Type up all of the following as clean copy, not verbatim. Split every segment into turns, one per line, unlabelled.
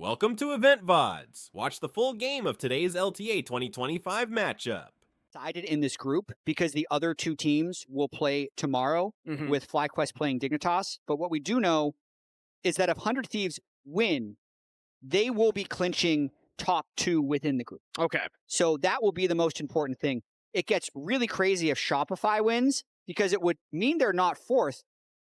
Welcome to Loleventvods. Watch the full game of today's LTA 2025 matchup.
Decided in this group because the other two teams will play tomorrow with FlyQuest playing Dignitas. But what we do know is that if 100 Thieves win, they will be clinching top two within the group.
Okay.
So that will be the most important thing. It gets really crazy if Shopify wins because it would mean they're not fourth,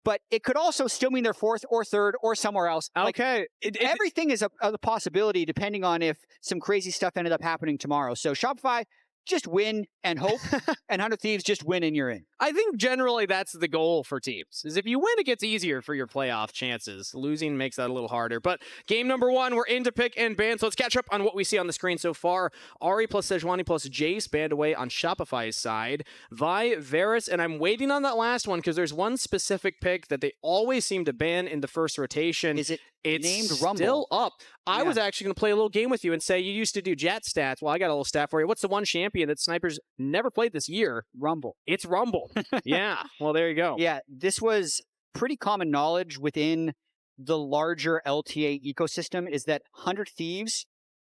but it could also still mean they're fourth or third or somewhere else.
Okay.
Everything is a possibility depending on if some crazy stuff ended up happening tomorrow. So Shopify, just win and hope, and 100 Thieves, just win and you're in.
I think generally that's the goal for teams, is if you win, it gets easier for your playoff chances. Losing makes that a little harder. But game number one, we're into pick and ban, so let's catch up on what we see on the screen so far. Ari plus Sejuani plus Jace banned away on Shopify's side. Vi, Varus, and I'm waiting on that last one because there's one specific pick that they always seem to ban in the first rotation.
Is it
It's
named Rumble?
Still up. I was actually going to play a little game with you and say you used to do Jet stats. Well, I got a little stat for you. What's the one champion that Snipers never played this year?
Rumble.
It's Rumble. Yeah. Well, there you go.
Yeah, this was pretty common knowledge within the larger LTA ecosystem is that 100 Thieves,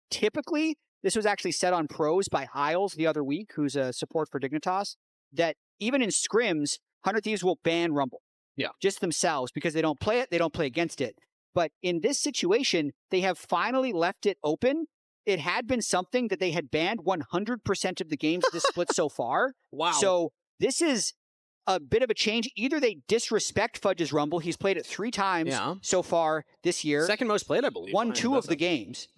typically, this was actually said on pros by Hiles the other week, who's a support for Dignitas, that even in scrims, 100 Thieves will ban Rumble.
Yeah.
Just themselves, because they don't play it, they don't play against it. But in this situation, they have finally left it open. It had been something that they had banned 100% of the games this split so far.
Wow.
So this is a bit of a change. Either they disrespect Fudge's Rumble. He's played it 3 times so far this year.
Second most played, I believe.
Won 2 of the games.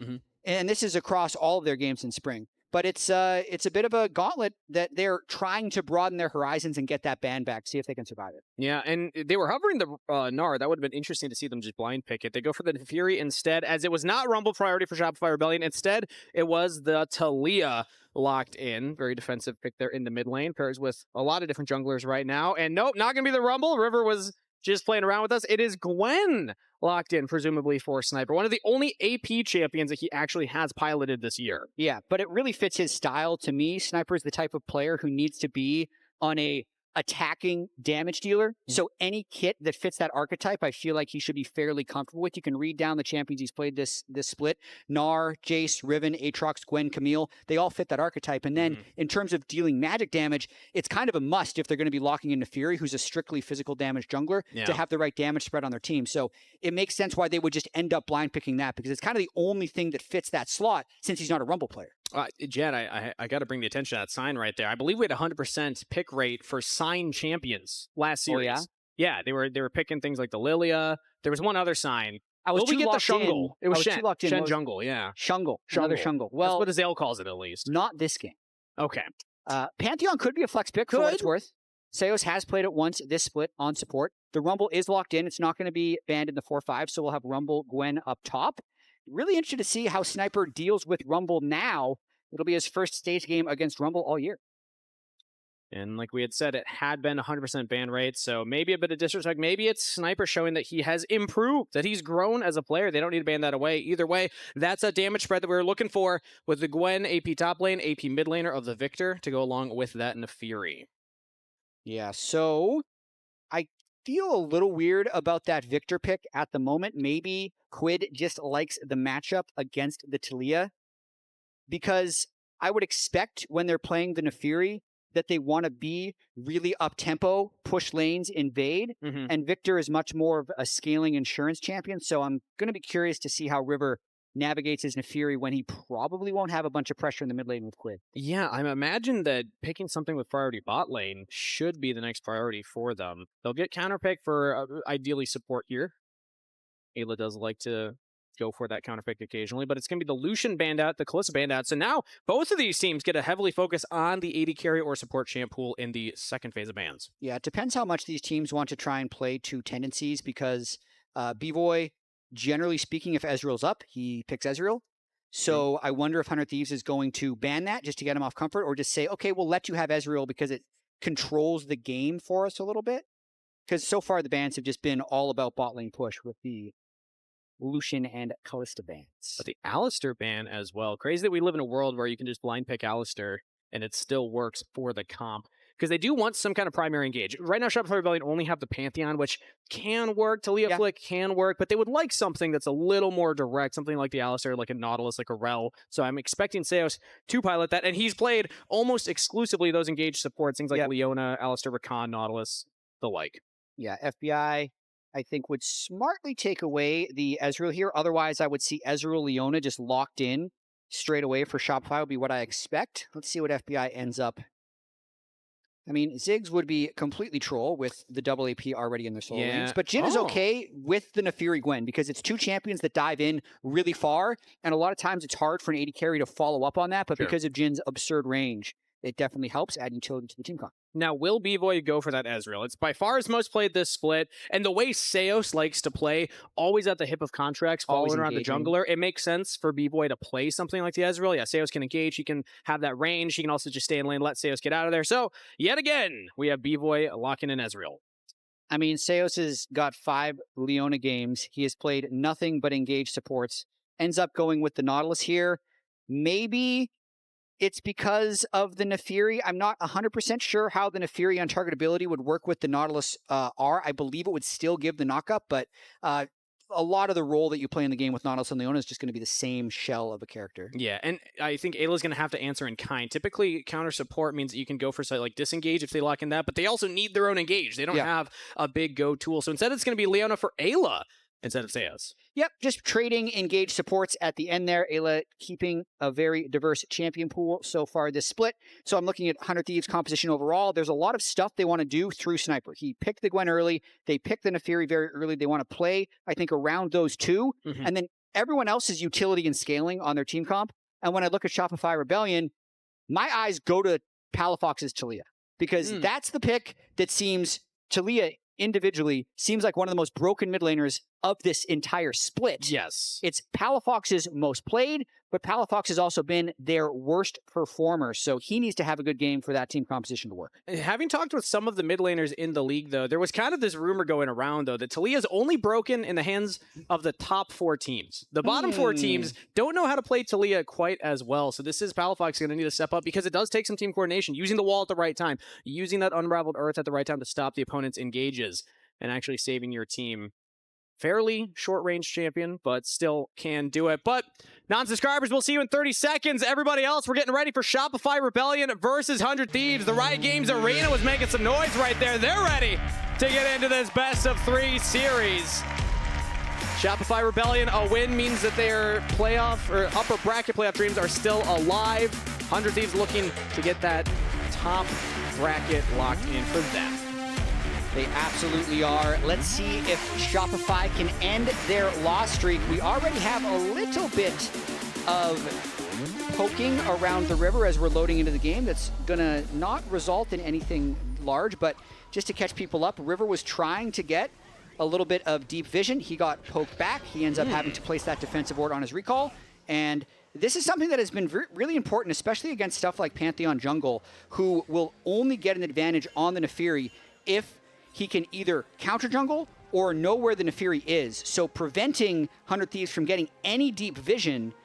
And this is across all of their games in spring. But it's a bit of a gauntlet that they're trying to broaden their horizons and get that ban back, see if they can survive it.
Yeah, and they were hovering the Gnar. That would have been interesting to see them just blind pick it. They go for the Fury instead, as it was not Rumble priority for Shopify Rebellion. Instead, it was the Talia locked in. Very defensive pick there in the mid lane. Pairs with a lot of different junglers right now. And nope, not going to be the Rumble. River was just playing around with us. It is Gwen locked in, presumably for Sniper. One of the only AP champions that he actually has piloted this year.
Yeah, but it really fits his style to me. Sniper is the type of player who needs to be on a attacking damage dealer. So any kit that fits that archetype, I feel like he should be fairly comfortable with. You can read down the champions he's played this split. Gnar, Jace, Riven, Aatrox, Gwen, Camille. They all fit that archetype. And then in terms of dealing magic damage, it's kind of a must if they're going to be locking into Fury, who's a strictly physical damage jungler, to have the right damage spread on their team. So it makes sense why they would just end up blind picking that, because it's kind of the only thing that fits that slot since he's not a Rumble player.
Jen, I got to bring the attention to that sign right there. I believe we had 100% pick rate for sign champions last series.
Oh, yeah?
Yeah, they were picking things like the Lilia. There was one other sign.
I was too locked in.
It was
too locked in.
Shen Jungle, yeah.
Shungle. Another Shungle. Well,
that's what Azale calls it, at least.
Not this game.
Okay.
Pantheon could be a flex pick for what it's worth. Seos has played it once this split on support. The Rumble is locked in. It's not going to be banned in the 4-5, so we'll have Rumble, Gwen up top. Really interested to see how Sniper deals with Rumble now. It'll be his first stage game against Rumble all year.
And like we had said, it had been 100% ban rate, so maybe a bit of disrespect. Maybe it's Sniper showing that he has improved, that he's grown as a player. They don't need to ban that away. Either way, that's a damage spread that we were looking for with the Gwen AP top lane, AP mid laner of the Victor to go along with that and the Fury.
Yeah, so I feel a little weird about that Victor pick at the moment. Maybe Quid just likes the matchup against the Talia, because I would expect when they're playing the Nefiri that they want to be really up-tempo, push lanes, invade, and Victor is much more of a scaling insurance champion, so I'm going to be curious to see how River navigates his Nefiri when he probably won't have a bunch of pressure in the mid lane with Quid.
Yeah, I imagine that picking something with priority bot lane should be the next priority for them. They'll get counterpick for ideally support here. Ayla does like to go for that counterpick occasionally, but it's going to be the Lucian banned out, the Kalista banned out. So now both of these teams get to heavily focus on the AD carry or support champ pool in the second phase of bans.
Yeah, it depends how much these teams want to try and play to tendencies, because B-Boy, generally speaking, if Ezreal's up, he picks Ezreal. So I wonder if 100 Thieves is going to ban that just to get him off comfort, or just say, okay, we'll let you have Ezreal because it controls the game for us a little bit. Because so far the bans have just been all about bot lane push with the Lucian and Kalista bans.
But the Alistar ban as well. Crazy that we live in a world where you can just blind pick Alistar and it still works for the comp. because they do want some kind of primary engage. Right now, Shopify Rebellion only have the Pantheon, which can work. Talia Flick can work, but they would like something that's a little more direct, something like the Alistair, like a Nautilus, like a Rel. So I'm expecting Seos to pilot that, and he's played almost exclusively those engaged supports, things like Leona, Alistair, Rakan, Nautilus, the like.
Yeah, FBI, I think, would smartly take away the Ezreal here. Otherwise, I would see Ezreal Leona just locked in straight away for Shopify would be what I expect. Let's see what FBI ends up. I mean, Ziggs would be completely troll with the double AP already in their solo lanes. But Jhin is okay with the Naafiri Gwen because it's two champions that dive in really far. And a lot of times it's hard for an AD carry to follow up on that. But because of Jin's absurd range, it definitely helps add utility to the team comp.
Now, will B-Boy go for that Ezreal? It's by far his most played this split, and the way Seos likes to play, always at the hip of contracts, following around the jungler, it makes sense for B-Boy to play something like the Ezreal. Yeah, Seos can engage, he can have that range, he can also just stay in lane, let Seos get out of there. So, yet again, we have B-Boy locking in Ezreal.
I mean, Seos has got 5 Leona games. He has played nothing but engaged supports. Ends up going with the Nautilus here. Maybe it's because of the Naafiri. I'm not 100% sure how the Naafiri on target ability would work with the Nautilus R. I believe it would still give the knockup, but a lot of the role that you play in the game with Nautilus and Leona is just going to be the same shell of a character.
Yeah, and I think Ayla's going to have to answer in kind. Typically, counter support means that you can go for like disengage if they lock in that, but they also need their own engage. They don't have a big go tool. So instead, it's going to be Leona for Ayla instead of Seos.
Yep, just trading engaged supports at the end there. Ayla keeping a very diverse champion pool so far this split. So I'm looking at 100 Thieves composition overall. There's a lot of stuff they want to do through Sniper. He picked the Gwen early. They picked the Naafiri very early. They want to play, I think, around those two. And then everyone else's utility and scaling on their team comp. And when I look at Shopify Rebellion, my eyes go to Palafox's Talia. Because that's the pick that seems, Talia individually seems like one of the most broken mid laners of this entire split.
Yes.
It's Palafox's most played, but Palafox has also been their worst performer, so he needs to have a good game for that team composition to work.
Having talked with some of the mid laners in the league, though, there was kind of this rumor going around, though, that Talia's only broken in the hands of the top 4 teams. The bottom 4 teams don't know how to play Talia quite as well, so this is Palafox going to need to step up because it does take some team coordination, using the wall at the right time, using that Unraveled Earth at the right time to stop the opponent's engages, and actually saving your team. Fairly short-range champion, but still can do it. But non-subscribers, we'll see you in 30 seconds. Everybody else, we're getting ready for Shopify Rebellion versus 100 Thieves. The Riot Games Arena was making some noise right there. They're ready to get into this best-of-3 series. Shopify Rebellion, a win means that their playoff or upper bracket playoff dreams are still alive. 100 Thieves looking to get that top bracket locked in for them.
They absolutely are. Let's see if Shopify can end their loss streak. We already have a little bit of poking around the river as we're loading into the game. That's going to not result in anything large, but just to catch people up, River was trying to get a little bit of deep vision. He got poked back. He ends up having to place that defensive ward on his recall. And this is something that has been really important, especially against stuff like Pantheon Jungle, who will only get an advantage on the Naafiri if he can either counter jungle or know where the Naafiri is. So preventing 100 Thieves from getting any deep vision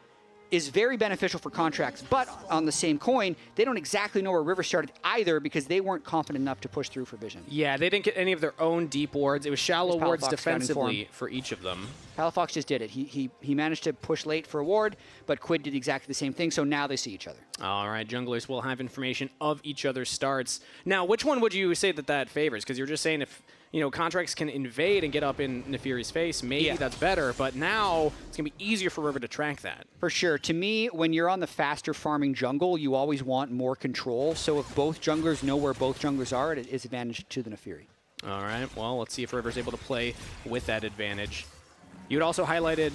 is very beneficial for contracts. But on the same coin, they don't exactly know where River started either because they weren't confident enough to push through for vision.
Yeah, they didn't get any of their own deep wards. It was shallow wards defensively for each of them.
Palafox just did it. He managed to push late for a ward, but Quid did exactly the same thing, so now they see each other.
All right, junglers will have information of each other's starts. Now, which one would you say that favors? Because you're just saying if contracts can invade and get up in Naafiri's face, maybe that's better, but now it's going to be easier for River to track that.
For sure. To me, when you're on the faster farming jungle, you always want more control, so if both junglers know where both junglers are, it is advantage to the Naafiri.
All right, well, let's see if River's able to play with that advantage. You had also highlighted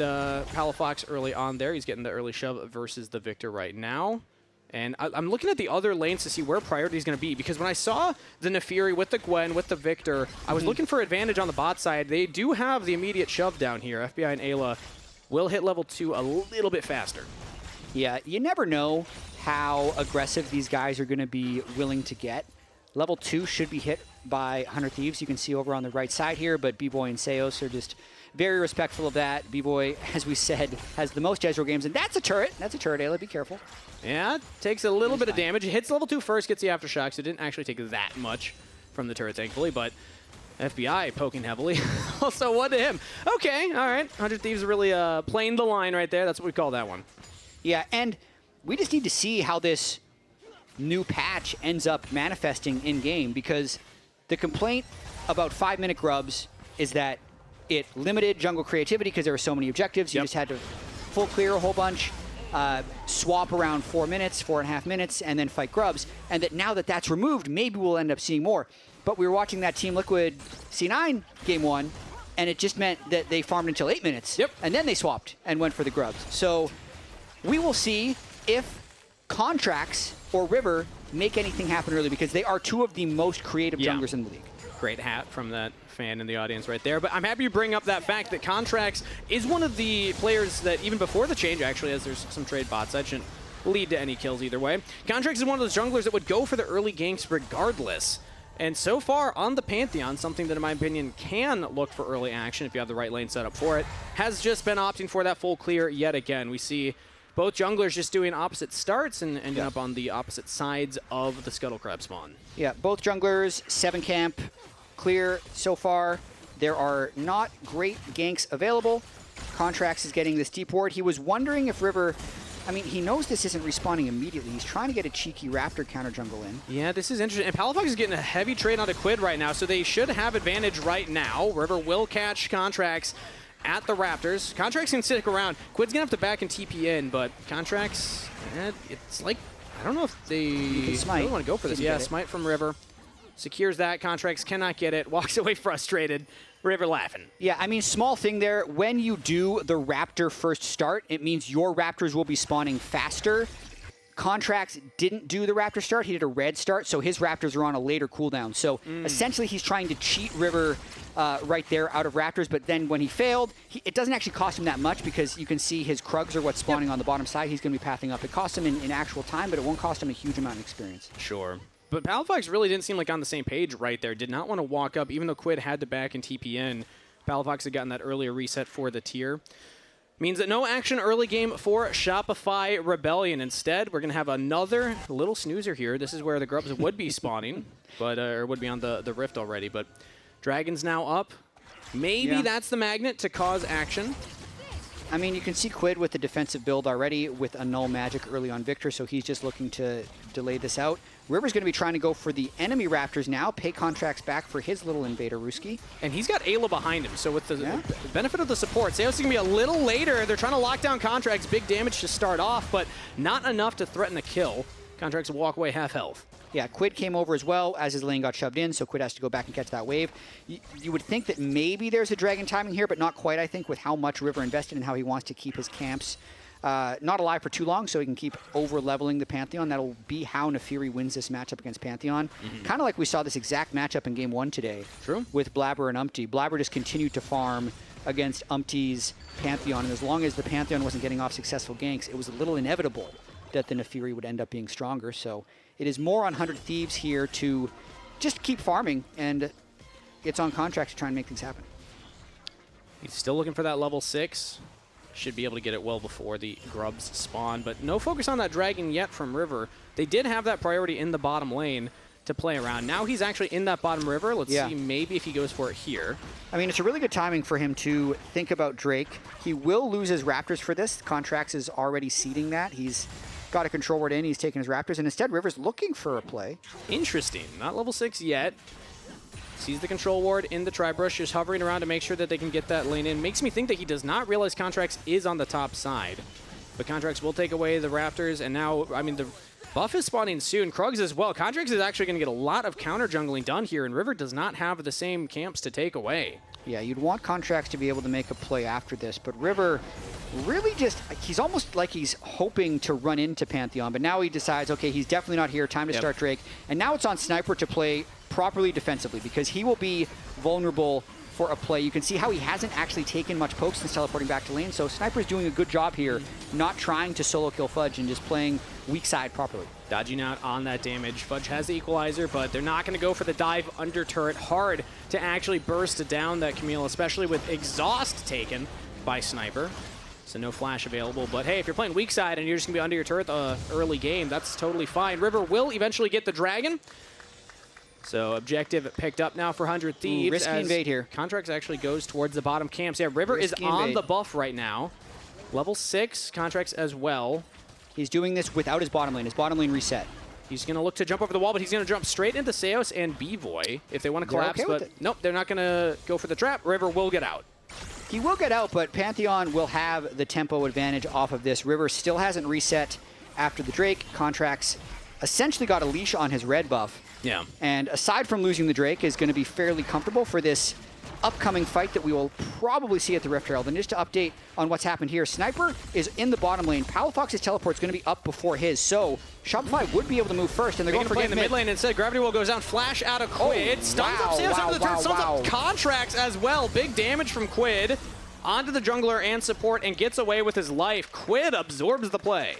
Palafox early on there. He's getting the early shove versus the Victor right now. And I'm looking at the other lanes to see where priority is going to be, because when I saw the Naafiri with the Gwen, with the Victor, I was looking for advantage on the bot side. They do have the immediate shove down here. FBI and Ayla will hit level 2 a little bit faster.
Yeah, you never know how aggressive these guys are going to be willing to get. Level 2 should be hit by 100 Thieves. You can see over on the right side here, but B-Boy and Seos are just very respectful of that. B-Boy, as we said, has the most Ezreal games, and that's a turret. That's a turret, Ayla. Be careful.
Yeah, takes a little bit of damage. It hits level 2 first, gets the Aftershock, so it didn't actually take that much from the turret, thankfully, but FBI poking heavily. Also, one to him. Okay, all right. 100 Thieves really playing the line right there. That's what we call that one.
Yeah, and we just need to see how this new patch ends up manifesting in-game, because the complaint about 5-minute grubs is that it limited jungle creativity because there were so many objectives. You just had to full clear a whole bunch, swap around 4 minutes, 4.5 minutes, and then fight grubs. And that now that that's removed, maybe we'll end up seeing more. But we were watching that Team Liquid C9 game 1, and it just meant that they farmed until 8 minutes. And then they swapped and went for the grubs. So we will see if Contracts or River make anything happen early, because they are two of the most creative junglers in the league.
Great hat from that fan in the audience right there. But I'm happy you bring up that fact that Contracts is one of the players that even before the change, actually, as there's some trade bots, that shouldn't lead to any kills either way. Contracts is one of those junglers that would go for the early ganks regardless. And so far on the Pantheon, something that in my opinion can look for early action if you have the right lane set up for it, has just been opting for that full clear yet again. We see both junglers just doing opposite starts and ending up on the opposite sides of the Scuttle Crab spawn. Yeah,
both junglers, 7 camp, clear so far. There are not great ganks available. Contracts is getting this deep ward. He was wondering if River, I mean, he knows this isn't respawning immediately. He's trying to get a cheeky Raptor counter jungle in.
Yeah, this is interesting. And Palafox is getting a heavy trade onto Quid right now, so they should have advantage right now. River will catch Contracts at the Raptors. Contracts can stick around. Quid's going to have to back and TP in, but Contracts, it's like, I don't know if they really want to go for this. Yeah, smite from River. Secures that. Contracts cannot get it. Walks away frustrated. River laughing.
Yeah, I mean, small thing there. When you do the Raptor first start, it means your Raptors will be spawning faster. Contracts didn't do the Raptor start. He did a red start, so his Raptors are on a later cooldown. So essentially, he's trying to cheat River right there out of Raptors, but then when he failed, it doesn't actually cost him that much, because you can see his Krugs are what's spawning on the bottom side. He's going to be pathing up. It costs him in actual time, but it won't cost him a huge amount of experience.
Sure. But Palafox really didn't seem like on the same page right there. Did not want to walk up, even though Quid had to back and TP in. Palafox had gotten that earlier reset for the tier. Means that no action early game for Shopify Rebellion. Instead, we're going to have another little snoozer here. This is where the grubs would be spawning, but or would be on the Rift already. But Dragon's now up. Maybe that's the magnet to cause action.
I mean, you can see Quid with the defensive build already with a null magic early on Victor, so he's just looking to delay this out. River's going to be trying to go for the enemy Raptors now, pay Contracts back for his little invader Ruski.
And he's got Ayla behind him, so with the benefit of the support, Seos is going to be a little later. They're trying to lock down Contracts, big damage to start off, but not enough to threaten a kill. Contracts will walk away half health.
Yeah, Quid came over as well as his lane got shoved in, so Quid has to go back and catch that wave. You would think that maybe there's a dragon timing here, but not quite, I think, with how much River invested and how he wants to keep his camps not alive for too long, so he can keep over-leveling the Pantheon. That'll be how Naafiri wins this matchup against Pantheon. Kind of like we saw this exact matchup in Game 1 today.
True.
With Blabber and Umpty. Blabber just continued to farm against Umpty's Pantheon, and as long as the Pantheon wasn't getting off successful ganks, it was a little inevitable that the Naafiri would end up being stronger. So it is more on 100 Thieves here to just keep farming, and it's on Contracts to try and make things happen.
He's still looking for that level 6. Should be able to get it well before the grubs spawn, but no focus on that dragon yet from River. They did have that priority in the bottom lane to play around. Now he's actually in that bottom river. Let's see maybe if he goes for it here.
I mean, it's a really good timing for him to think about Drake. He will lose his Raptors for this. Contracts is already seeding that. He's got a control ward in. He's taking his Raptors, and instead River's looking for a play.
Interesting. Not level 6 yet. Sees the control ward in the Tri-Brush, just hovering around to make sure that they can get that lane in. Makes me think that he does not realize Contracts is on the top side. But Contracts will take away the Raptors, and now, I mean, the buff is spawning soon. Krugs as well. Contracts is actually going to get a lot of counter jungling done here, and River does not have the same camps to take away.
Yeah, you'd want Contracts to be able to make a play after this, but River really just, he's almost like he's hoping to run into Pantheon, but now he decides, okay, he's definitely not here, time to start Drake. And now it's on Sniper to play properly defensively, because he will be vulnerable for a play. You can see how he hasn't actually taken much pokes since teleporting back to lane, so Sniper's doing a good job here, not trying to solo kill Fudge and just playing weak side properly.
Dodging out on that damage. Fudge has the equalizer, but they're not going to go for the dive under turret. Hard to actually burst down that Camille, especially with exhaust taken by Sniper. So no flash available, but hey, if you're playing weak side and you're just going to be under your turret the early game, that's totally fine. River will eventually get the dragon. So objective picked up now for 100 Thieves.
Risky invade here.
Contracts actually goes towards the bottom camps. Yeah, River is on the buff right now. Level 6, Contracts as well.
He's doing this without his bottom lane. His bottom lane reset.
He's going to look to jump over the wall, but he's going to jump straight into Seos and B-Voy if they want to collapse.
Okay,
but nope, they're not going to go for the trap. River will get out.
He will get out, but Pantheon will have the tempo advantage off of this. River still hasn't reset after the Drake. Contracts essentially got a leash on his red buff.
Yeah.
And aside from losing the Drake, is going to be fairly comfortable for this upcoming fight that we will probably see at the Rift Herald. And just to update on what's happened here, Sniper is in the bottom lane. Palafox's teleport is going to be up before his, so Shopify would be able to move first, and they're going to
play in the mid lane instead. Gravity Wall goes down, flash out of Quid, stuns up Seos over the turret, stuns up Contracts as well. Big damage from Quid onto the jungler and support, and gets away with his life. Quid absorbs the play.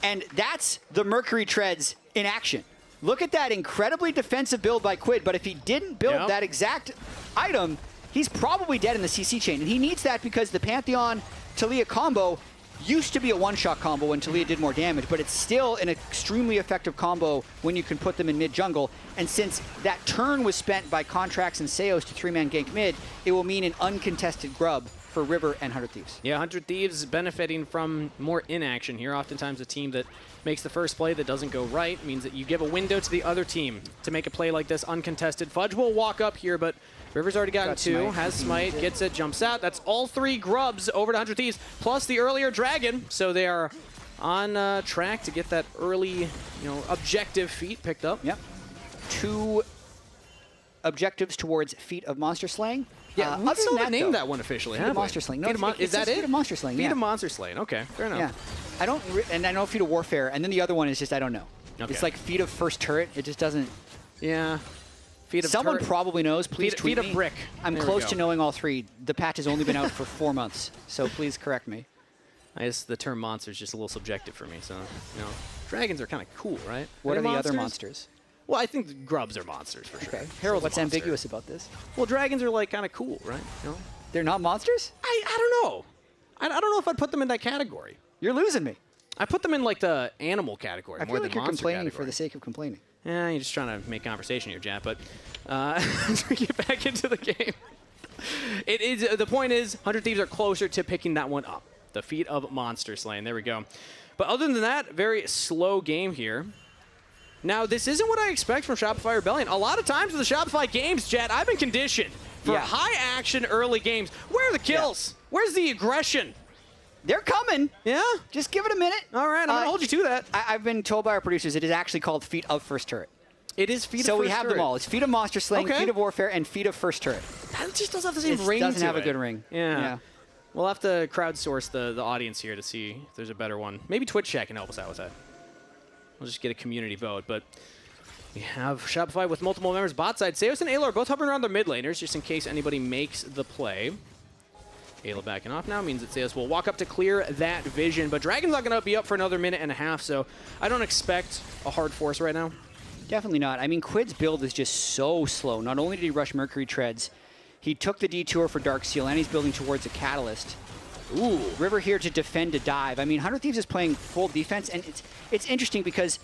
And that's the Mercury Treads in action. Look at that incredibly defensive build by Quid, but if he didn't build that exact item, he's probably dead in the CC chain. And he needs that because the Pantheon-Taliyah combo used to be a one-shot combo when Taliyah did more damage, but it's still an extremely effective combo when you can put them in mid-jungle. And since that turn was spent by Contracts and Seos to three-man gank mid, it will mean an uncontested grub for River and 100 Thieves.
Yeah, 100 Thieves benefiting from more inaction here. Oftentimes a team that makes the first play that doesn't go right means that you give a window to the other team to make a play like this uncontested. Fudge will walk up here, but River's already gotten two, has Smite, gets it, jumps out. That's all 3 grubs over to 100 Thieves, plus the earlier dragon. So they are on track to get that early, objective feat picked up.
Yep. 2 objectives towards Feat of Monster Slaying.
Yeah, we still haven't named that one officially,
Feat of Monster Slaying. No,
is that it?
Feat of Monster Slaying,
Feat of Monster Slaying, okay, fair enough.
Yeah. And I know Feat of Warfare, and then the other one is just, I don't know. Okay. It's like Feat of First Turret, it just doesn't...
Yeah.
Someone probably knows, please tweet me.
Feat of Brick.
I'm close to knowing all 3. The patch has only been out for 4 months, so please correct me.
I guess the term monster is just a little subjective for me, so, dragons are kind of cool, right?
What are the other monsters?
Well, I think the grubs are monsters for sure.
Okay. Harold, what's ambiguous about this?
Well, dragons are like kind of cool, right?
They're not monsters?
I don't know. I don't know if I'd put them in that category.
You're losing me.
I put them in like the animal category more than monster category. I feel like you're complaining
for the sake of complaining.
Yeah, you're just trying to make conversation here, Jat. But as we get back into the game, the point is 100 Thieves are closer to picking that one up. The Feat of Monster Slaying. There we go. But other than that, very slow game here. Now, this isn't what I expect from Shopify Rebellion. A lot of times with the Shopify games, Jet, I've been conditioned for high-action early games. Where are the kills? Where's the aggression?
They're coming.
Yeah?
Just give it a minute.
All right, I'm going to hold you to that.
I've been told by our producers it is actually called Feat of First Turret.
It is Feat of First Turret.
So we have them all. It's Feat of Monster Slaying, Feat of Warfare, and Feat of First Turret.
That just doesn't have the same ring to it.
It doesn't have a good ring.
Yeah. We'll have to crowdsource the audience here to see if there's a better one. Maybe Twitch chat can help us out with that. We'll just get a community vote, but... We have Shopify with multiple members bot side. Seos and Ayla are both hovering around their mid laners just in case anybody makes the play. Ayla backing off now means that Seos will walk up to clear that vision. But Dragon's not going to be up for another minute and a half, so I don't expect a hard force right now.
Definitely not. I mean, Quid's build is just so slow. Not only did he rush Mercury Treads, he took the detour for Darksteel, and he's building towards a Catalyst. Ooh. River here to defend a dive. I mean, 100 Thieves is playing full defense, and it's interesting because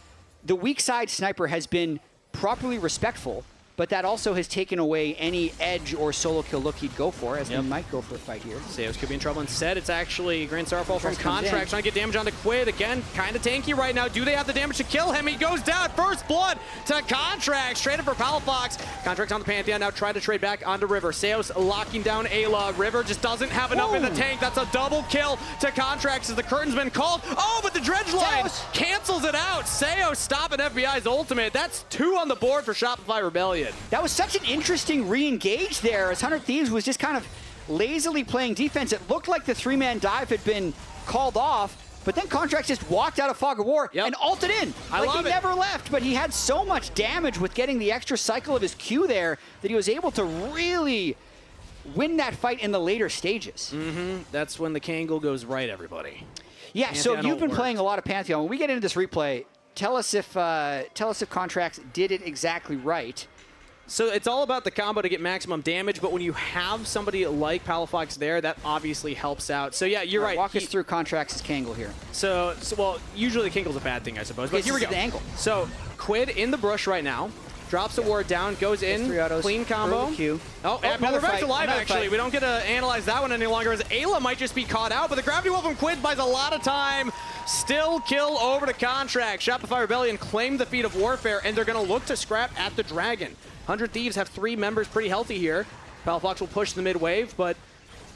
the weak side Sniper has been properly respectful, but that also has taken away any edge or solo kill look he'd go for, as he might go for a fight here.
Seos could be in trouble. Instead, it's actually Grand Starfall from Contracts trying to get damage onto Quid. Again, kind of tanky right now. Do they have the damage to kill him? He goes down. First blood to Contracts. Traded for Palafox. Contracts on the Pantheon. Now try to trade back onto River. Seos locking down Ayla. River just doesn't have enough in the tank. That's a double kill to Contracts as the curtain's been called. Oh, but the Dredge line cancels it out. Seos stopping FBI's ultimate. That's 2 on the board for Shopify Rebellion.
That was such an interesting re-engage there as 100 Thieves was just kind of lazily playing defense. It looked like the 3-man dive had been called off, but then Contracts just walked out of Fog of War and ulted in. He never left, but he had so much damage with getting the extra cycle of his Q there that he was able to really win that fight in the later stages.
That's when the Kangol goes right, everybody.
Yeah, so
Pantheon
you've been
worked.
playing a lot of Pantheon. When we get into this replay, tell us if Contracts did it exactly right.
So it's all about the combo to get maximum damage, but when you have somebody like Palafox there, that obviously helps out. So yeah, you're right.
Walk us through Contracts' Kangol here.
So well, usually the Kangol's a bad thing, I suppose. But
This
here we
is
go.
the angle.
So Quid in the bush right now. Drops the ward down, goes in,
3 autos,
clean combo.
early Q.
Oh, and
another
we're back
fight,
to live,
another
actually.
fight.
We don't get to analyze that one any longer, as Ayla might just be caught out, but the Gravity Well from Quid buys a lot of time. Still kill over to Contract. Shopify Rebellion claimed the feat of Warfare, and they're going to look to scrap at the Dragon. 100 Thieves have 3 members pretty healthy here. Palafox will push the mid wave, but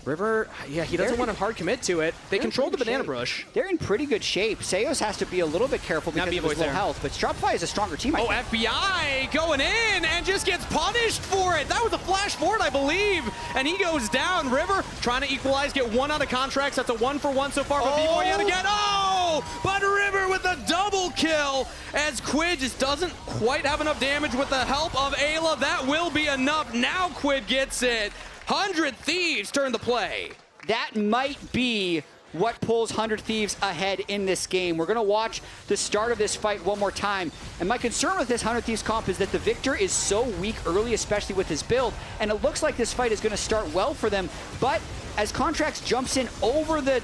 River, yeah, he doesn't want to hard commit to it. They control the banana bush.
They're in pretty good shape. Seos has to be a little bit careful because of his low health, but Shopify is a stronger team, I think.
FBI going in and just gets punished for it. That was a flash forward, I believe. And he goes down. River trying to equalize, get 1 out of Contracts. That's a 1-for-1 so far, but B-Boy yet again. Oh, but River with a double kill as Quid just doesn't quite have enough damage with the help of Ayla. That will be enough. Now Quid gets it. 100 Thieves turn the play.
That might be what pulls 100 Thieves ahead in this game. We're going to watch the start of this fight one more time. And my concern with this 100 Thieves comp is that the Victor is so weak early, especially with his build. And it looks like this fight is going to start well for them. But as Contracts jumps in over the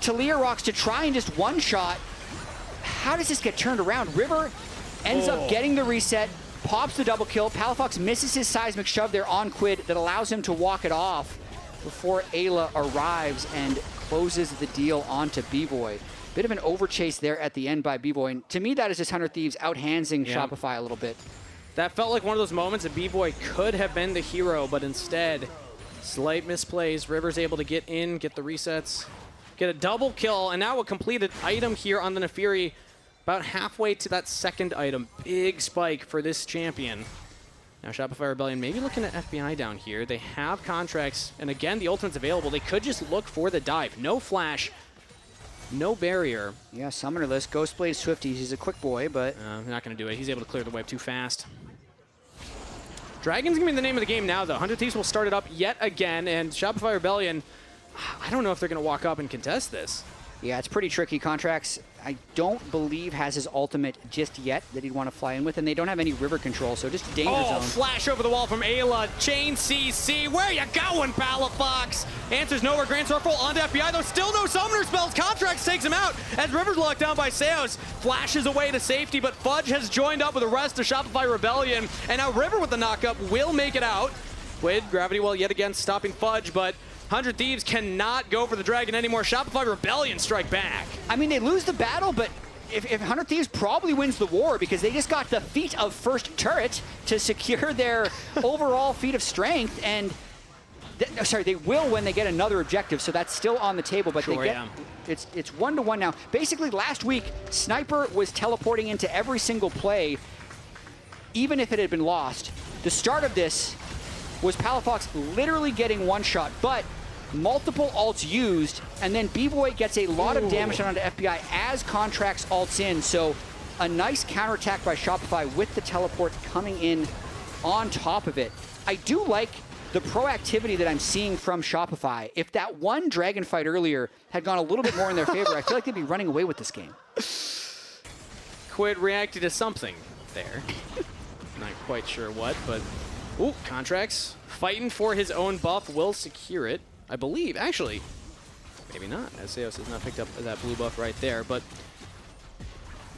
Talia rocks to try and just one-shot, how does this get turned around? River ends up getting the reset, pops the double kill. Palafox misses his seismic shove there on Quid that allows him to walk it off before Ayla arrives and closes the deal onto B-Boy. Bit of an overchase there at the end by B-Boy. And to me, that is just 100 Thieves out-handsing Shopify a little bit.
That felt like one of those moments that B-Boy could have been the hero, but instead, slight misplays. River's able to get in, get the resets, get a double kill, and now a completed item here on the Nefiri. About halfway to that second item. Big spike for this champion. Now Shopify Rebellion maybe looking at FBI down here. They have Contracts, and again, the ultimate's available. They could just look for the dive. No flash, no barrier.
Yeah, Summoner list. Ghostblade Swifties. He's a quick boy, but...
not going to do it. He's able to clear the wave too fast. Dragon's going to be the name of the game now, though. 100 Thieves will start it up yet again, and Shopify Rebellion, I don't know if they're going to walk up and contest this.
Yeah, it's pretty tricky. Contracts, I don't believe has his ultimate just yet that he'd want to fly in with, and they don't have any river control, so just danger zone.
Flash over the wall from Ayla. Chain CC. Where you going, Palafox? Answers nowhere. Grand Circle onto FBI, though. Still no summoner spells. Contracts takes him out as River's locked down by Seos. Flashes away to safety, but Fudge has joined up with the rest of Shopify Rebellion, and now River with the knockup will make it out. Quid, Gravity Well yet again stopping Fudge, but 100 Thieves cannot go for the Dragon anymore. Shopify Rebellion strike back.
I mean, they lose the battle, but if 100 Thieves probably wins the war because they just got the feat of first turret to secure their overall feat of strength, and they will when they get another objective, so that's still on the table, but it's 1-1 now. Basically, last week, Sniper was teleporting into every single play, even if it had been lost. The start of this was Palafox literally getting one shot, but multiple ults used, and then B-Boy gets a lot of damage onto FBI as Contracts ults in, so a nice counterattack by Shopify with the teleport coming in on top of it. I do like the proactivity that I'm seeing from Shopify. If that one Dragon fight earlier had gone a little bit more in their favor, I feel like they'd be running away with this game.
Quid reacted to something there. Not quite sure what, but Contracts fighting for his own buff, will secure it, I believe. Actually, maybe not, as Seos has not picked up that blue buff right there, but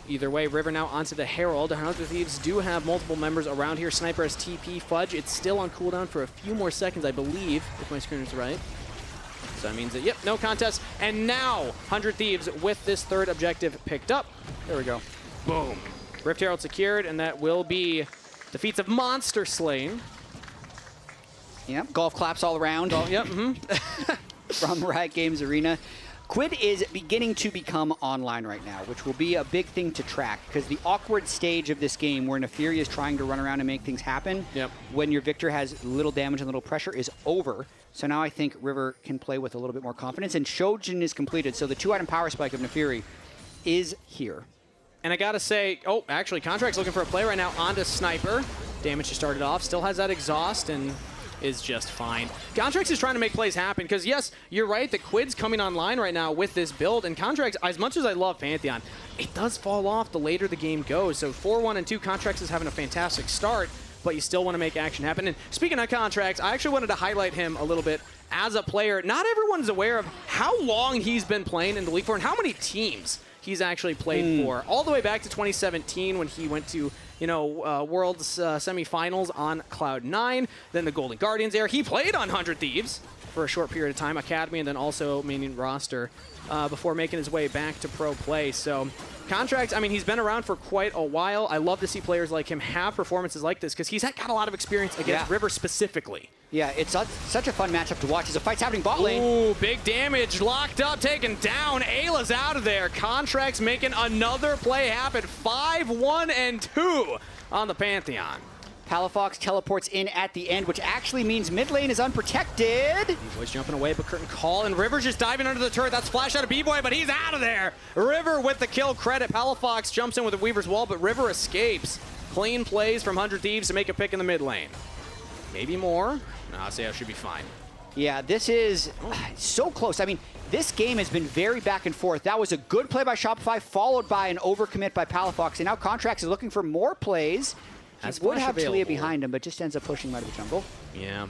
either way, River now onto the Herald. 100 Thieves do have multiple members around here. Sniper has TP. Fudge, it's still on cooldown for a few more seconds, I believe, if my screen is right. So that means that, yep, no contest. And now, 100 Thieves with this third objective picked up.
There we go.
Boom. Rift Herald secured, and that will be the feats of Monster Slain.
Yep, golf claps all around. From Riot Games Arena. Quid is beginning to become online right now, which will be a big thing to track, because the awkward stage of this game where Nefiri is trying to run around and make things happen when your Victor has little damage and little pressure is over. So now I think River can play with a little bit more confidence, and Shojin is completed, so the 2-item power spike of Nefiri is here.
And I gotta say, actually, Contract's looking for a play right now onto Sniper. Damage just started off, still has that exhaust, and is just fine. Contracts is trying to make plays happen because, yes, you're right, the Quid's coming online right now with this build, and Contracts, as much as I love Pantheon, it does fall off the later the game goes. So 4-1 and 2, Contracts is having a fantastic start, but you still want to make action happen. And speaking of Contracts, I actually wanted to highlight him a little bit as a player. Not everyone's aware of how long he's been playing in the league for and how many teams he's actually played for. All the way back to 2017 when he went to, World's semifinals on Cloud9, then the Golden Guardians era. He played on 100 Thieves for a short period of time, Academy, and then also main roster before making his way back to pro play. So Contracts, I mean, he's been around for quite a while. I love to see players like him have performances like this because he's got a lot of experience against River specifically.
Yeah, it's such a fun matchup to watch as a fight's happening bot lane.
Ooh, big damage. Locked up, taken down. Ayla's out of there. Contracts making another play happen. 5-1 and 2 on the Pantheon.
Palafox teleports in at the end, which actually means mid lane is unprotected.
B-Boy's jumping away, but curtain call, and River's just diving under the turret. That's flash out of B-Boy, but he's out of there. River with the kill credit. Palafox jumps in with a Weaver's Wall, but River escapes. Clean plays from 100 Thieves to make a pick in the mid lane. Maybe more. No, I'll say I should be fine.
Yeah, this is so close. I mean, this game has been very back and forth. That was a good play by Shopify, followed by an overcommit by Palafox, and now Contracts is looking for more plays. He would have Talia behind him, but just ends up pushing him out of the jungle.
Yeah.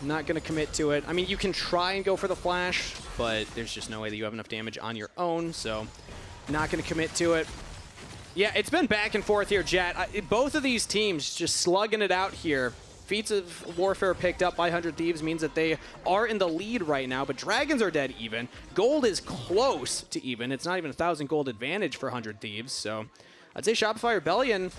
Not going to commit to it. I mean, you can try and go for the flash, but there's just no way that you have enough damage on your own, so not going to commit to it. Yeah, it's been back and forth here, Jet. Both of these teams just slugging it out here. Feats of Warfare picked up by 100 Thieves means that they are in the lead right now, but Dragons are dead even. Gold is close to even. It's not even 1,000 gold advantage for 100 Thieves, so I'd say Shopify Rebellion,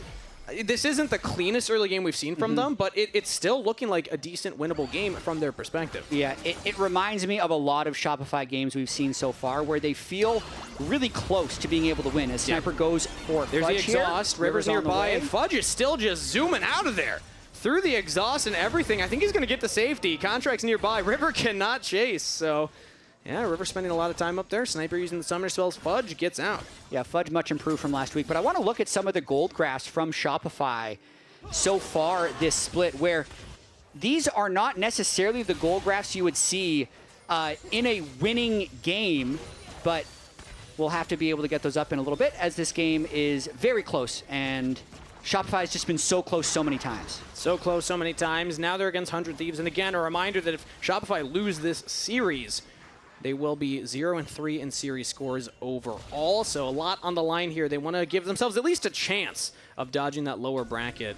this isn't the cleanest early game we've seen from them, but it's still looking like a decent winnable game from their perspective.
Yeah, it reminds me of a lot of Shopify games we've seen so far where they feel really close to being able to win. As Sniper goes for
There's
Fudge
the exhaust,
here.
River's nearby, and Fudge is still just zooming out of there. Through the exhaust and everything. I think he's going to get the safety. Contracts nearby. River cannot chase, so yeah, River spending a lot of time up there. Sniper using the summoner spells. Fudge gets out.
Yeah, Fudge much improved from last week, but I want to look at some of the gold graphs from Shopify so far this split, where these are not necessarily the gold graphs you would see in a winning game, but we'll have to be able to get those up in a little bit as this game is very close, and Shopify has just been so close so many times.
So close so many times. Now they're against 100 Thieves. And again, a reminder that if Shopify lose this series, they will be 0-3 in series scores overall. So a lot on the line here. They want to give themselves at least a chance of dodging that lower bracket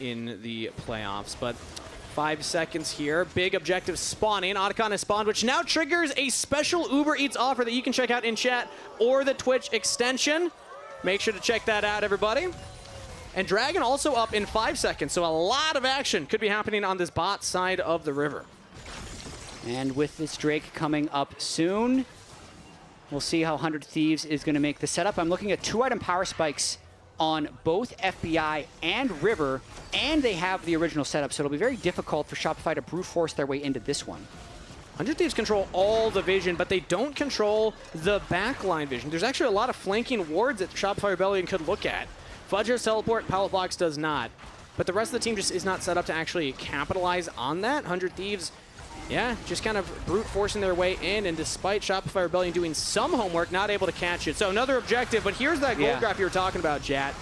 in the playoffs. But 5 seconds here. Big objective spawning. Otacon has spawned, which now triggers a special Uber Eats offer that you can check out in chat or the Twitch extension. Make sure to check that out, everybody. And Dragon also up in 5 seconds, so a lot of action could be happening on this bot side of the river.
And with this Drake coming up soon, we'll see how 100 Thieves is going to make the setup. I'm looking at 2-item power spikes on both FBI and River, and they have the original setup, so it'll be very difficult for Shopify to brute force their way into this one.
100 Thieves control all the vision, but they don't control the backline vision. There's actually a lot of flanking wards that Shopify Rebellion could look at. Fudge has teleport, Palafox does not. But the rest of the team just is not set up to actually capitalize on that. 100 Thieves, yeah, just kind of brute forcing their way in, and despite Shopify Rebellion doing some homework, not able to catch it. So another objective, but here's that gold graph you were talking about, Jat.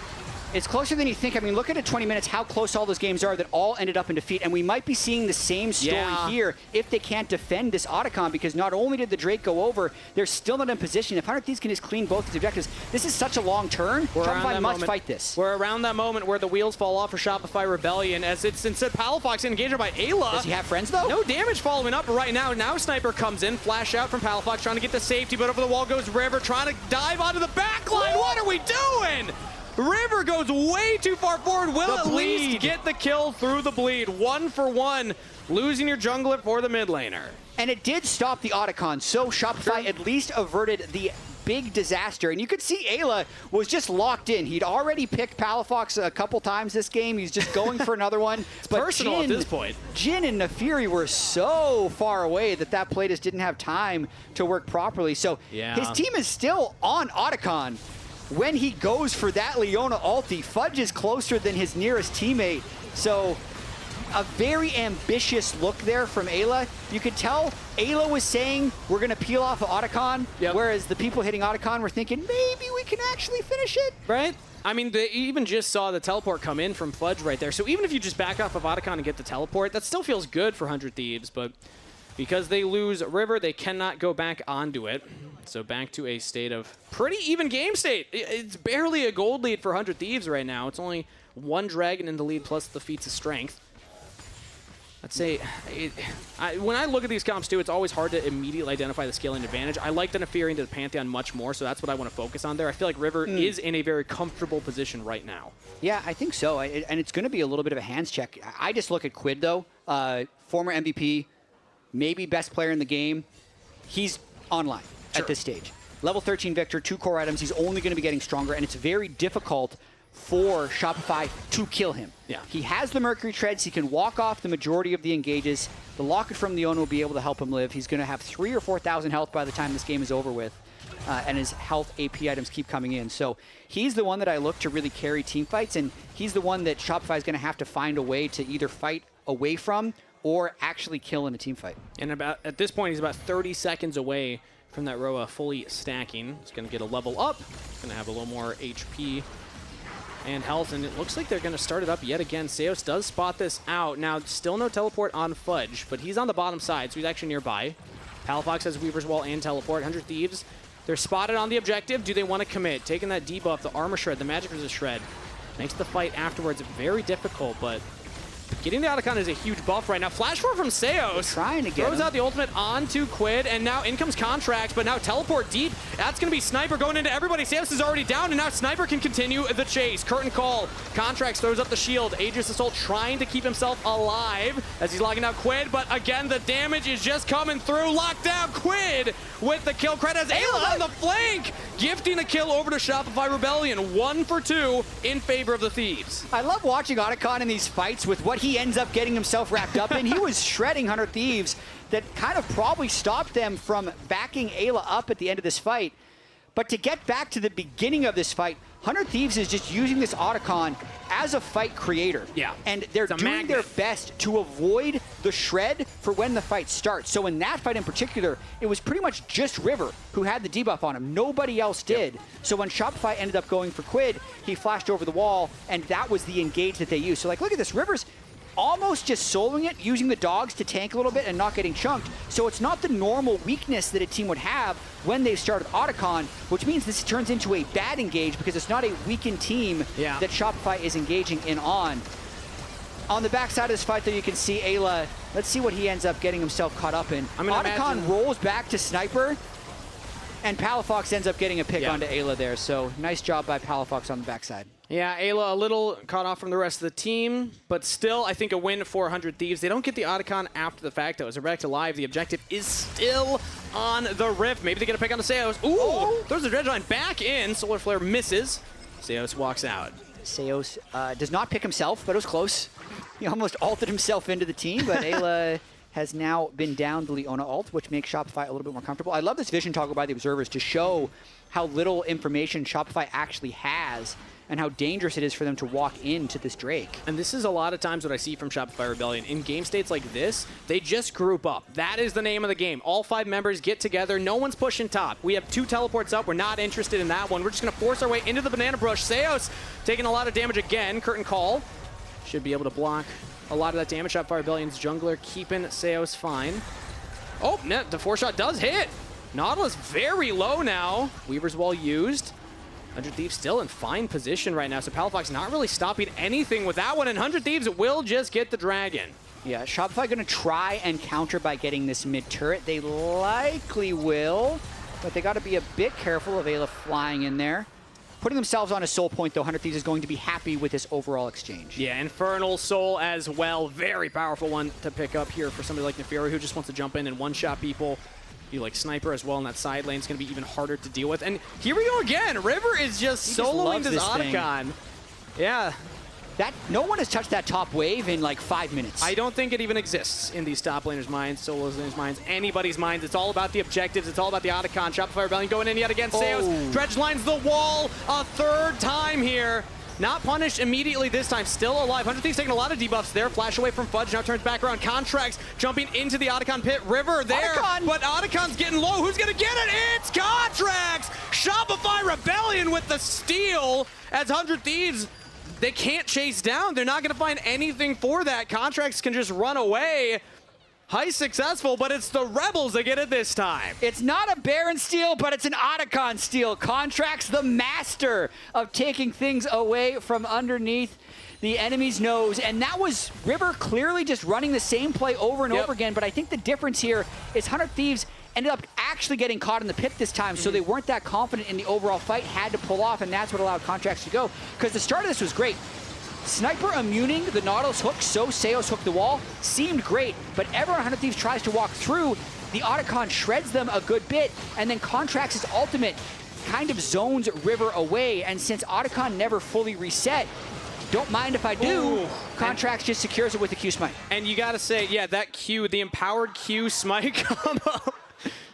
It's closer than you think. I mean, look at it 20 minutes, how close all those games are that all ended up in defeat. And we might be seeing the same story here if they can't defend this Otacon, because not only did the Drake go over, they're still not in position. If 100 Thieves can just clean both these objectives, this is such a long turn. Shopify must fight this.
We're around that moment where the wheels fall off for Shopify Rebellion, as it's instead Palafox engaged by Ayla.
Does he have friends, though?
No damage following up right now. Now Sniper comes in, flash out from Palafox, trying to get the safety, but over the wall goes River, trying to dive onto the backline. What are we doing? River goes way too far forward. Will at least get the kill through the bleed. 1 for 1, losing your jungler for the mid laner.
And it did stop the Otacon, so Shopify at least averted the big disaster. And you could see Ayla was just locked in. He'd already picked Palafox a couple times this game. He's just going for another one.
It's personal at this point.
Jhin and Nefiri were so far away that play just didn't have time to work properly. So his team is still on Otacon. When he goes for that Leona ulti, Fudge is closer than his nearest teammate. So a very ambitious look there from Ayla. You could tell Ayla was saying, we're going to peel off of Otacon, whereas the people hitting Otacon were thinking, maybe we can actually finish it.
Right? I mean, they even just saw the teleport come in from Fudge right there. So even if you just back off of Otacon and get the teleport, that still feels good for 100 Thieves. But because they lose River, they cannot go back onto it. So back to a state of pretty even game state. It's barely a gold lead for 100 Thieves right now. It's only one Dragon in the lead plus the feats of strength. I'd say, when I look at these comps too, it's always hard to immediately identify the scaling advantage. I like the Nefarian to the Pantheon much more, so that's what I want to focus on there. I feel like River is in a very comfortable position right now.
Yeah, I think so, and it's going to be a little bit of a hands check. I just look at Quid, though, former MVP, maybe best player in the game. He's online at this stage. Level 13 Victor, 2 core items. He's only going to be getting stronger, and it's very difficult for Shopify to kill him.
Yeah.
He has the Mercury Treads. He can walk off the majority of the engages. The Locket from the owner will be able to help him live. He's going to have 3,000 or 4,000 health by the time this game is over with. And his health AP items keep coming in. So he's the one that I look to really carry team fights, and he's the one that Shopify is going to have to find a way to either fight away from or actually kill in a team fight.
And at this point, he's about 30 seconds away from that Roa fully stacking. He's going to get a level up. He's going to have a little more HP and health, and it looks like they're going to start it up yet again. Seos does spot this out. Now, still no teleport on Fudge, but he's on the bottom side, so he's actually nearby. Palafox has Weaver's Wall and teleport. 100 Thieves, they're spotted on the objective. Do they want to commit? Taking that debuff, the armor shred, the magic resist shred, makes the fight afterwards very difficult, but getting the Otacon is a huge buff right now. Flash forward from Seos.
Trying to get
Throws out the ultimate onto Quid, and now in comes Contract, but now teleport deep. That's going to be Sniper going into everybody. Seos is already down, and now Sniper can continue the chase. Curtain Call. Contracts throws up the shield. Aegis Assault trying to keep himself alive as he's logging out Quid, but again, the damage is just coming through. Locked down Quid with the kill. Cred has Ayla on the flank, gifting a kill over to Shopify Rebellion. 1 for 2 in favor of the Thieves.
I love watching Otacon in these fights with what he ends up getting himself wrapped up in. He was shredding 100 Thieves that kind of probably stopped them from backing Ayla up at the end of this fight. But to get back to the beginning of this fight, 100 Thieves is just using this Otacon as a fight creator.
Yeah.
And they're doing their best to avoid the shred for when the fight starts. So in that fight in particular, it was pretty much just River who had the debuff on him. Nobody else did. So when Shopify ended up going for Quid, he flashed over the wall, and that was the engage that they used. So like, look at this. River's almost just soloing it, using the dogs to tank a little bit and not getting chunked. So it's not the normal weakness that a team would have when they started Otacon, which means this turns into a bad engage because it's not a weakened team that Shopify is engaging in on. On the backside of this fight, though, you can see Ayla. Let's see what he ends up getting himself caught up in. Otacon rolls back to Sniper, and Palafox ends up getting a pick onto Ayla there. So nice job by Palafox on the backside.
Yeah, Ayla a little caught off from the rest of the team, but still, I think a win for 100 Thieves. They don't get the Otacon after the fact, though. As they're back to live, the objective is still on the Rift. Maybe they get a pick on the Seos. Ooh! Throws the Dredge Line back in. Solar Flare misses. Seos walks out.
Seos does not pick himself, but it was close. He almost ulted himself into the team, but Ayla has now been down the Leona ult, which makes Shopify a little bit more comfortable. I love this vision toggle by the observers to show how little information Shopify actually has and how dangerous it is for them to walk into this Drake.
And this is a lot of times what I see from Shopify Rebellion. In game states like this, they just group up. That is the name of the game. All 5 members get together. No one's pushing top. We have 2 teleports up. We're not interested in that one. We're just going to force our way into the banana brush. Seos taking a lot of damage again. Curtain Call should be able to block a lot of that damage. Shopify Rebellion's jungler keeping Seos fine. Oh, the 4-shot does hit. Nautilus very low now. Weaver's Wall used. 100 Thieves still in fine position right now, so Palafox not really stopping anything with that one, and 100 Thieves will just get the dragon.
Yeah, Shopify going to try and counter by getting this mid turret. They likely will, but they got to be a bit careful of Ayla flying in there. Putting themselves on a soul point, though, 100 Thieves is going to be happy with this overall exchange.
Yeah, Infernal Soul as well. Very powerful one to pick up here for somebody like Neferi who just wants to jump in and one-shot people. You like Sniper as well in that side lane. It's going to be even harder to deal with. And here we go again. River is just soloing this Otacon. Yeah.
No one has touched that top wave in like 5 minutes.
I don't think it even exists in these top laners' minds, solo laners' minds, anybody's minds. It's all about the objectives. It's all about the Otacon. Shopify Rebellion going in yet again. Seos dredge lines the wall a 3rd time here. Not punished immediately this time, still alive. 100 Thieves taking a lot of debuffs there. Flash away from Fudge, now turns back around. Contracts jumping into the Otacon pit. River there, but Otacon's getting low. Who's gonna get it? It's Contracts! Shopify Rebellion with the steal as 100 Thieves, they can't chase down. They're not gonna find anything for that. Contracts can just run away. Heist successful, but it's the Rebels that get it this time.
It's not a Baron steal, but it's an Otacon steal. Contracts the master of taking things away from underneath the enemy's nose. And that was River clearly just running the same play over and over again. But I think the difference here is 100 Thieves ended up actually getting caught in the pit this time, so they weren't that confident in the overall fight, had to pull off, and that's what allowed Contracts to go. Because the start of this was great. Sniper immuning the Nautilus hook, so Seos hooked the wall, seemed great, but ever 100 Thieves tries to walk through, the Otacon shreds them a good bit, and then Contracts' ultimate kind of zones River away, and since Otacon never fully reset, don't mind if I do, Contracts just secures it with the Q smite.
And you gotta say, yeah, that Q, the empowered Q smite combo.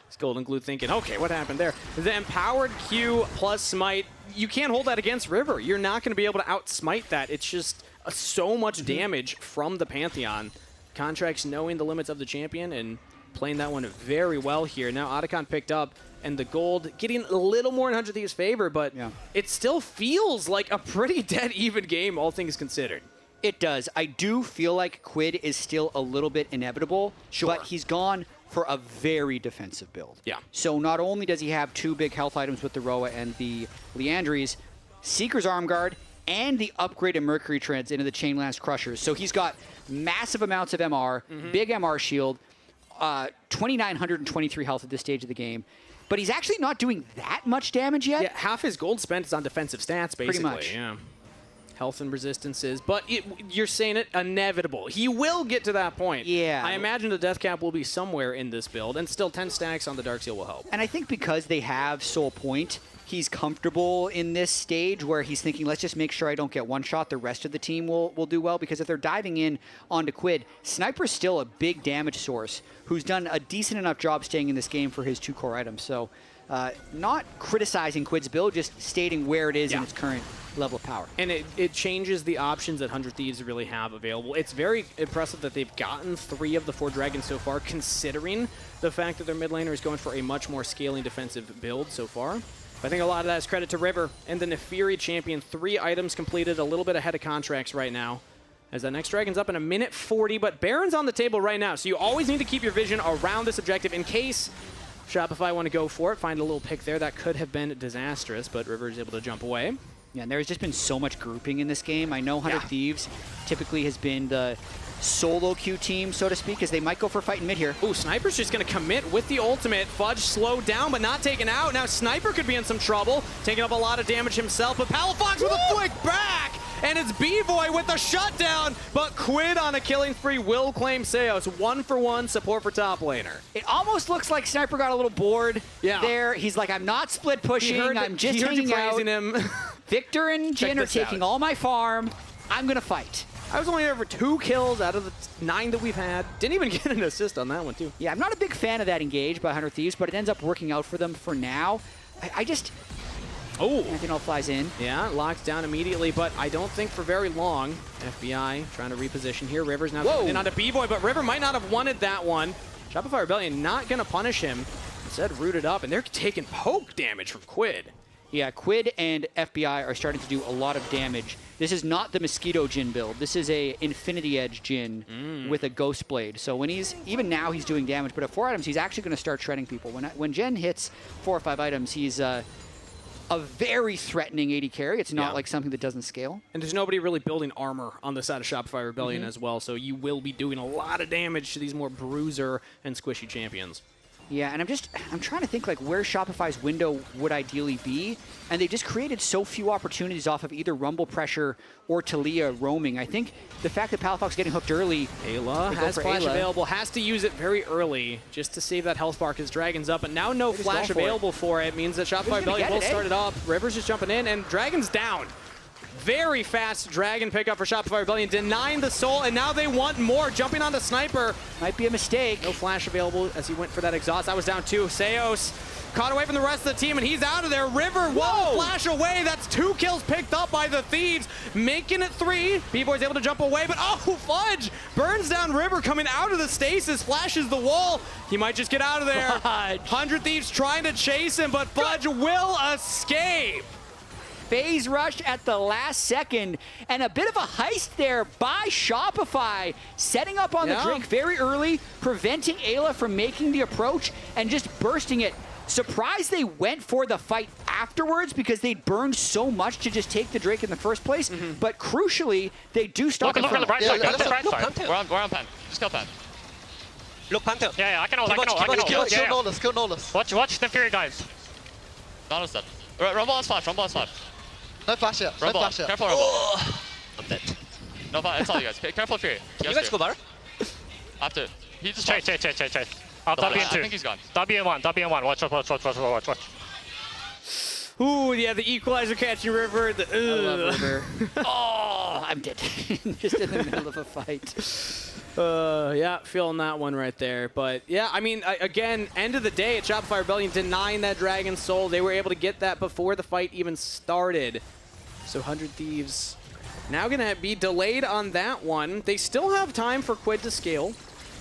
It's Golden Glue thinking, okay, what happened there? The empowered Q plus smite, you can't hold that against River. You're not going to be able to outsmite that. It's just so much damage from the Pantheon. Contracts knowing the limits of the champion and playing that one very well here. Now Otacon picked up, and the gold getting a little more in 100 Thieves' favor, but it still feels like a pretty dead even game, all things considered.
It does. I do feel like Quid is still a little bit inevitable, but he's gone for a very defensive build.
Yeah.
So not only does he have two big health items with the Roa and the Leandries, Seeker's Arm Guard, and the upgraded Mercury Treads into the Chain Lance Crushers. So he's got massive amounts of MR, big MR shield, 2,923 health at this stage of the game. But he's actually not doing that much damage yet.
Yeah, half his gold spent is on defensive stats, basically.
Pretty much.
Yeah. Health and resistances, but you're saying it inevitable. He will get to that point.
Yeah.
I imagine the death cap will be somewhere in this build, and still 10 stacks on the Dark Seal will help.
And I think because they have Soul Point, he's comfortable in this stage where he's thinking, let's just make sure I don't get one shot. The rest of the team will do well, because if they're diving in onto Quid, Sniper's still a big damage source who's done a decent enough job staying in this game for his two core items. So not criticizing Quid's build, just stating where it is in its current level of power.
And it changes the options that 100 Thieves really have available. It's very impressive that they've gotten 3 of the 4 dragons so far, considering the fact that their mid laner is going for a much more scaling defensive build so far. But I think a lot of that is credit to River and the Nefiri champion. 3 items completed, a little bit ahead of Contracts right now. As that next dragon's up in a minute 40, but Baron's on the table right now, so you always need to keep your vision around this objective in case Shopify want to go for it, find a little pick there. That could have been disastrous, but River is able to jump away.
Yeah, and there's just been so much grouping in this game. I know 100 Thieves typically has been the solo queue team, so to speak, as they might go for a fight in mid here.
Ooh, Sniper's just going to commit with the ultimate. Fudge slowed down, but not taken out. Now Sniper could be in some trouble, taking up a lot of damage himself, but Palafox with a flick back! And it's B-Boy with the shutdown, but Quid on a killing spree will claim Seos. 1-for-1 support for top laner.
It almost looks like Sniper got a little bored there. He's like, I'm not split pushing, I'm just hanging out.
Him.
Victor and Jin are taking all my farm. I'm going to fight.
I was only there for 2 kills out of the 9 that we've had. Didn't even get an assist on that one, too.
Yeah, I'm not a big fan of that engage by 100 Thieves, but it ends up working out for them for now. I just...
Oh.
Anthony flies in.
Yeah, locked down immediately, but I don't think for very long. FBI trying to reposition here. River's now coming in onto B-Boy, but River might not have wanted that one. Shopify Rebellion not going to punish him. Instead, rooted up, and they're taking poke damage from Quid.
Yeah, Quid and FBI are starting to do a lot of damage. This is not the Mosquito Jin build. This is a Infinity Edge Jin with a Ghost Blade. So when he's, even now he's doing damage, but at 4 items, he's actually going to start shredding people. When Jin hits 4 or 5 items, he's a very threatening AD carry. It's not like something that doesn't scale. And
there's nobody really building armor on the side of Shopify Rebellion as well, so you will be doing a lot of damage to these more bruiser and squishy champions.
Yeah, and I'm trying to think like where Shopify's window would ideally be, and they just created so few opportunities off of either Rumble Pressure or Talia roaming. I think the fact that Palafox getting hooked early,
Ayla has flash available, has to use it very early just to save that health bar because Dragon's up, and now no flash available for it means that Shopify Rebellion will start it up. River's just jumping in, and Dragon's down. Very fast Dragon pickup for Shopify Rebellion, denying the soul, and now they want more. Jumping onto Sniper.
Might be a mistake.
No flash available as he went for that exhaust. That was down 2. Seos caught away from the rest of the team, and he's out of there. River, one flash away. That's 2 kills picked up by the Thieves, making it 3. B-Boy's able to jump away, but Fudge burns down River coming out of the stasis, flashes the wall. He might just get out of there.
Fudge.
100 Thieves trying to chase him, but Fudge will escape.
Phase rush at the last second, and a bit of a heist there by Shopify, setting up on the Drake very early, preventing Ayla from making the approach and just bursting it. Surprised they went for the fight afterwards because they'd burned so much to just take the Drake in the first place, but crucially, they do stop
Look on the right side, look on the right side. We're on pan. Just kill pan.
Look, Panther.
Yeah, I can hold.
Kill Nolus.
Watch the Fury guys.
Nolus dead. Rumble on spot,
No flash yet.
Rumble, careful Rumble.
I'm dead.
No, it's all you guys. Careful Fury.
You guys go bar?
After. He just
Chase. I'll W in 2.
I think he's gone.
W in 1. Watch.
Ooh, yeah, the equalizer catching River.
I love River. I'm dead. Just in the middle of a fight.
Yeah, feeling that one right there. But yeah, I mean, again, end of the day, at Shopify Rebellion denying that Dragon Soul. They were able to get that before the fight even started. So 100 Thieves now going to be delayed on that one. They still have time for Quid to scale.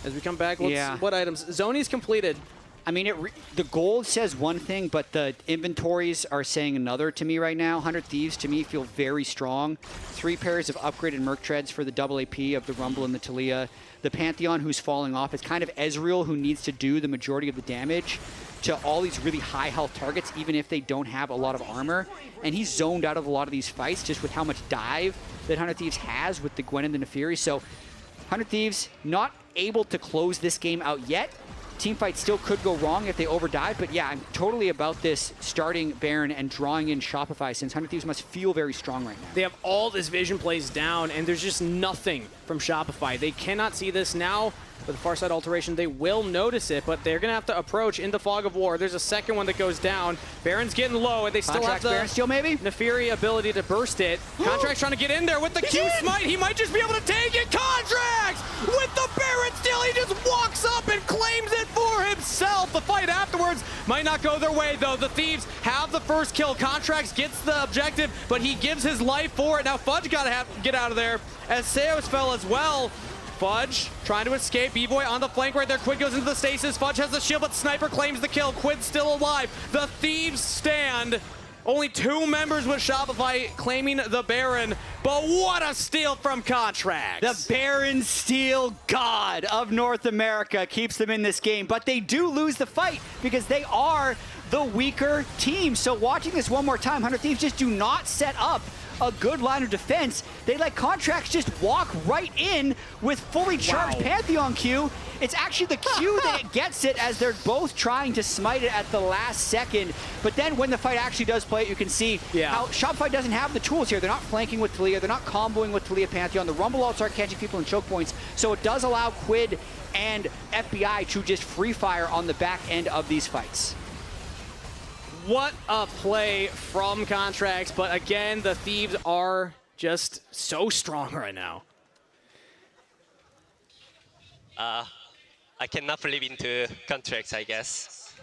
As we come back, what items? Zoni's completed.
I mean, the gold says one thing, but the inventories are saying another to me right now. 100 Thieves, to me, feel very strong. 3 pairs of upgraded Merc Treads for the double AP of the Rumble and the Talia. The Pantheon, who's falling off. It's kind of Ezreal, who needs to do the majority of the damage to all these really high health targets, even if they don't have a lot of armor. And he's zoned out of a lot of these fights just with how much dive that 100 Thieves has with the Gwen and the Neferi. So 100 Thieves not able to close this game out yet. Teamfight still could go wrong if they overdive, but yeah, I'm totally about this starting Baron and drawing in Shopify, since 100 Thieves must feel very strong right now.
They have all this vision plays down, and there's just nothing from Shopify. They cannot see this now. With the far side alteration, they will notice it, but they're going to have to approach into Fog of War. There's a second one that goes down. Baron's getting low, and they still have the
Baron steal, maybe?
Neferi ability to burst it. Contract's trying to get in there with the Q smite. He might just be able to take it. Contracts with the Baron steal. He just walks up and claims it for himself. The fight afterwards might not go their way, though. The Thieves have the first kill. Contracts gets the objective, but he gives his life for it. Now Fudge got to get out of there, as Seos fell as well. Fudge trying to escape. B-Boy on the flank right there. Quid goes into the stasis. Fudge has the shield, but Sniper claims the kill. Quid's still alive. The Thieves stand. Only 2 members with Shopify claiming the Baron, but what a steal from Contracts.
The Baron Steel God of North America keeps them in this game, but they do lose the fight because they are the weaker team. So watching this one more time, 100 Thieves just do not set up a good line of defense. They let Contracts just walk right in with fully charged Pantheon Q. It's actually the Q that gets it, as they're both trying to smite it at the last second. But then when the fight actually does play it, you can see how Shopify doesn't have the tools here. They're not flanking with Talia. They're not comboing with Talia Pantheon. The Rumble ults aren't catching people in choke points. So it does allow Quid and FBI to just free fire on the back end of these fights.
What a play from Contracts, but again, the Thieves are just so strong right now.
I cannot believe into Contracts, I guess.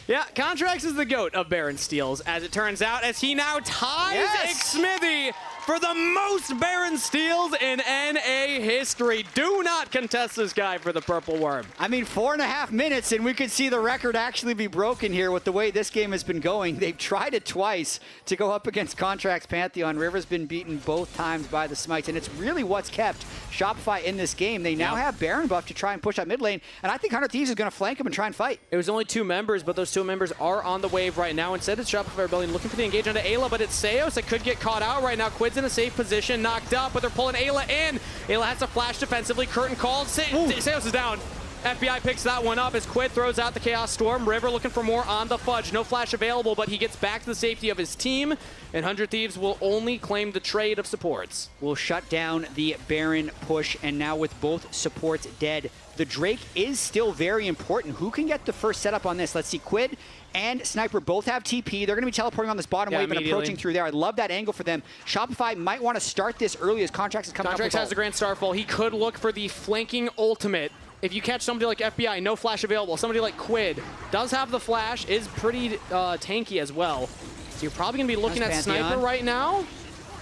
Yeah, Contracts is the GOAT of Baron Steals, as it turns out, as he now ties Xsmithy for the most Baron Steals in NA history. Do not contest this guy for the Purple Worm.
I mean, 4.5 minutes, and we could see the record actually be broken here with the way this game has been going. They've tried it twice to go up against Contracts Pantheon. River's been beaten both times by the Smites, and it's really what's kept Shopify in this game. They now have Baron buff to try and push up mid lane, and I think 100 Thieves is going to flank him and try and fight.
It was only 2 members, but those 2 members are on the wave right now. Instead, it's Shopify Rebellion looking for the engage onto Ayla, but it's Seos that could get caught out right now. Quid's in a safe position, knocked up, but they're pulling Ayla in. Ayla has to flash defensively. Curtain called. Seos is down. FBI picks that one up as Quid throws out the Chaos Storm. River looking for more on the Fudge. No flash available, but he gets back to the safety of his team, and 100 Thieves will only claim the trade of supports.
Will shut down the Baron push, and now with both supports dead, the Drake is still very important. Who can get the first setup on this? Let's see. Quid and Sniper both have TP. They're going to be teleporting on this bottom wave and approaching through there. I love that angle for them. Shopify might want to start this early as Contracts is coming up with
Contracts has the Grand Starfall. He could look for the flanking ultimate if you catch somebody like FBI, no flash available. Somebody like Quid does have the flash, is pretty tanky as well. So you're probably going to be looking at Sniper right now.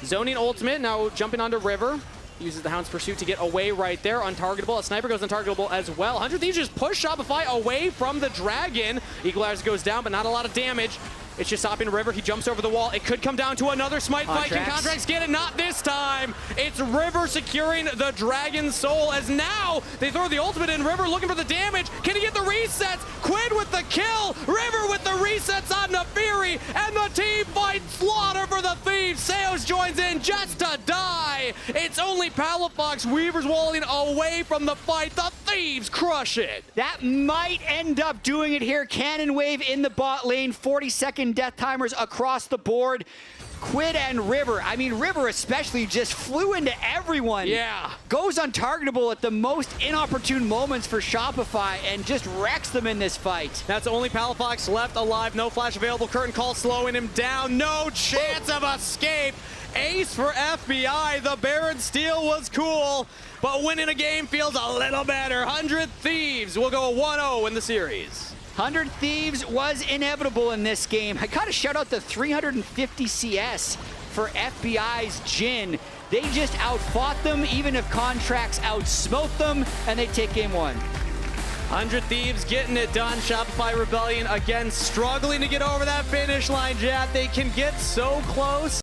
Zoning ultimate, now jumping onto River. Uses the Hound's Pursuit to get away right there. Untargetable. A Sniper goes untargetable as well. 100 Thieves just push Shopify away from the Dragon. Equalizer goes down, but not a lot of damage. It's just stopping River. He jumps over the wall. It could come down to another smite fight. Can Contracts get it? Not this time. It's River securing the Dragon's Soul as now they throw the ultimate in. River looking for the damage. Can he get the resets? Quid with the kill. River with the resets on the Fury. And the team fight slaughter for the Thieves. Seos joins in just to die. It's only Palafox. Weaver's walling away from the fight. The Thieves crush it.
That might end up doing it here. Cannon Wave in the bot lane. 40-second death timers across the board. Quid and River. I mean, River especially just flew into everyone.
Yeah.
Goes untargetable at the most inopportune moments for Shopify and just wrecks them in this fight.
That's only Palafox left alive. No flash available. Curtain call slowing him down. No chance of escape. Ace for FBI. The Baron steal was cool, but winning a game feels a little better. 100 Thieves will go 1-0 in the series.
100 Thieves was inevitable in this game. I gotta shout out the 350 CS for FBI's Jhin. They just outfought them, even if Contracts outsmote them, and they take game one.
100 Thieves getting it done. Shopify Rebellion again struggling to get over that finish line, Jad. They can get so close.